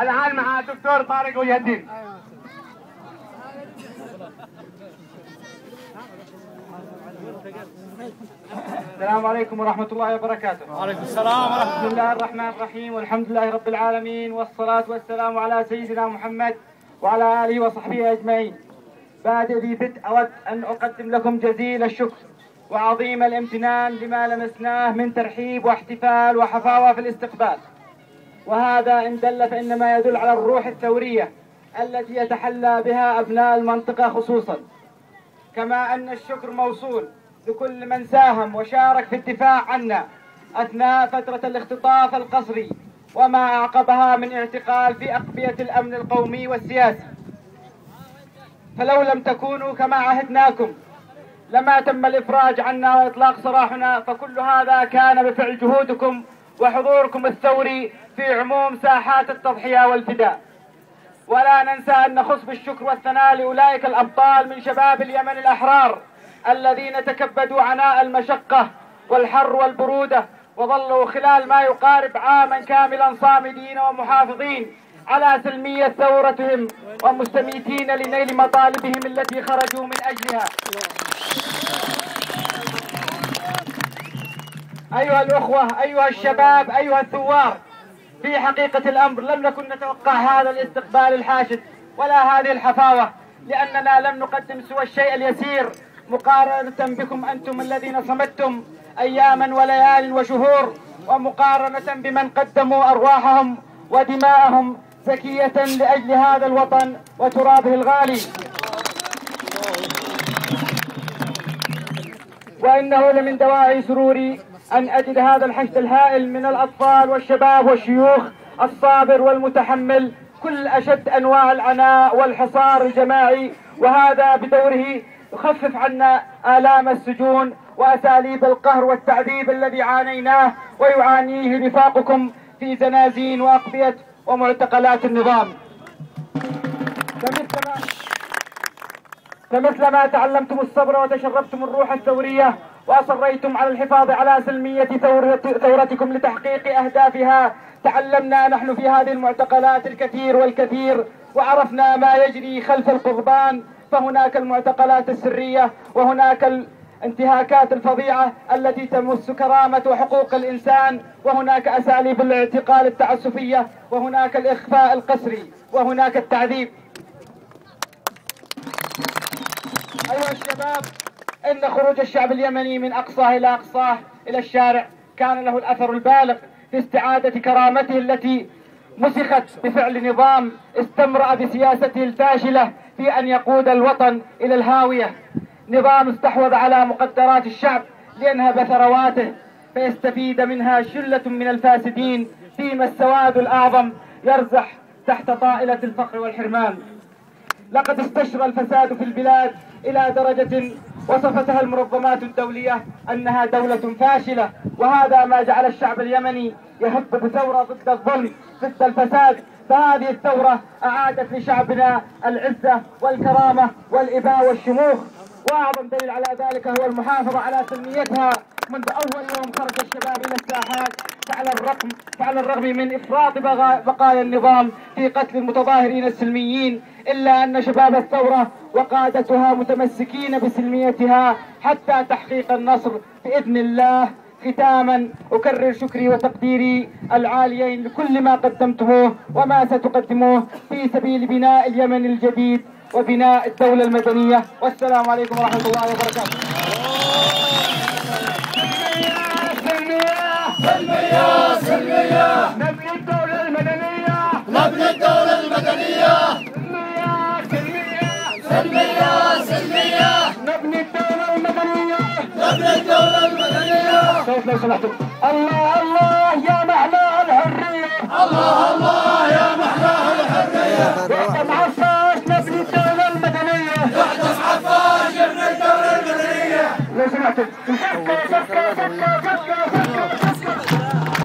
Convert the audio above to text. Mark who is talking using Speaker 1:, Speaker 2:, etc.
Speaker 1: الآن مع الدكتور طارق ولي الدين. السلام عليكم ورحمة الله وبركاته.
Speaker 2: وعليكم السلام ورحمة الله.
Speaker 1: بسم الله الرحمن الرحيم، والحمد لله رب العالمين، والصلاة والسلام على سيدنا محمد وعلى آله وصحبه أجمعين. بادئ ذي بدء أود أن أقدم لكم جزيل الشكر وعظيم الامتنان لما لمسناه من ترحيب واحتفال وحفاوة في الاستقبال، وهذا إن دل فإنما يدل على الروح الثورية التي يتحلى بها أبناء المنطقة خصوصا، كما أن الشكر موصول لكل من ساهم وشارك في الدفاع عنا أثناء فترة الاختطاف القسري وما أعقبها من اعتقال في أقبية الأمن القومي والسياسي. فلو لم تكونوا كما عهدناكم لما تم الإفراج عنا وإطلاق سراحنا، فكل هذا كان بفعل جهودكم وحضوركم الثوري في عموم ساحات التضحية والفداء. ولا ننسى أن نخص بالشكر والثناء لأولئك الأبطال من شباب اليمن الأحرار الذين تكبدوا عناء المشقة والحر والبرودة، وظلوا خلال ما يقارب عاما كاملا صامدين ومحافظين على سلمية ثورتهم ومستميتين لنيل مطالبهم التي خرجوا من أجلها. أيها الأخوة، أيها الشباب، أيها الثوار، في حقيقة الأمر لم نكن نتوقع هذا الاستقبال الحاشد ولا هذه الحفاوة، لأننا لم نقدم سوى الشيء اليسير مقارنة بكم أنتم الذين صمدتم أياما وليال وشهور، ومقارنة بمن قدموا أرواحهم ودماءهم زكية لأجل هذا الوطن وترابه الغالي. وإنه لمن دواعي سروري أن أجد هذا الحشد الهائل من الأطفال والشباب والشيوخ الصابر والمتحمل كل أشد أنواع العناء والحصار الجماعي، وهذا بدوره يخفف عنا آلام السجون وأساليب القهر والتعذيب الذي عانيناه ويعانيه رفاقكم في زنازين وأقبية ومعتقلات النظام. فمثلما تعلمتم الصبر وتشربتم الروح الثورية وأصريتم على الحفاظ على سلمية ثورتكم لتحقيق أهدافها، تعلمنا نحن في هذه المعتقلات الكثير والكثير، وعرفنا ما يجري خلف القضبان. فهناك المعتقلات السرية، وهناك الانتهاكات الفظيعة التي تمس كرامة وحقوق الإنسان، وهناك أساليب الاعتقال التعسفية، وهناك الإخفاء القسري، وهناك التعذيب. أيها الشباب، إن خروج الشعب اليمني من أقصاه إلى أقصاه إلى الشارع كان له الأثر البالغ في استعادة كرامته التي مسخت بفعل نظام استمرأ بسياسته الفاشلة في أن يقود الوطن إلى الهاوية، نظام استحوذ على مقدرات الشعب لينهب ثرواته فيستفيد منها شلة من الفاسدين، فيما السواد الأعظم يرزح تحت طائلة الفقر والحرمان. لقد استشرى الفساد في البلاد إلى درجة وصفتها المنظمات الدولية أنها دولة فاشلة، وهذا ما جعل الشعب اليمني يهب بثورة ضد الظلم ضد الفساد. فهذه الثورة أعادت لشعبنا العزة والكرامة والإباء والشموخ، وأعظم دليل على ذلك هو المحافظة على سلميتها منذ أول يوم خرج الشباب إلى الساحات، فعلى الرغم من إفراط بقايا النظام في قتل المتظاهرين السلميين، إلا أن شباب الثورة وقادتها متمسكين بسلميتها حتى تحقيق النصر بإذن الله. ختاما أكرر شكري وتقديري العاليين لكل ما قدمتموه وما ستقدموه في سبيل بناء اليمن الجديد وبناء الدولة المدنية، والسلام عليكم ورحمة الله وبركاته.
Speaker 2: سلمية سلمية،
Speaker 1: نبني الدولة المدنية،
Speaker 2: نبني الدولة المدنية.
Speaker 1: سلمية
Speaker 2: سلمية،
Speaker 1: نبني الدولة المدنية،
Speaker 2: نبني الدولة المدنية.
Speaker 1: صوت لو سمحتم. الله الله يا محلاها الحرية،
Speaker 2: الله الله يا محلاها الحرية.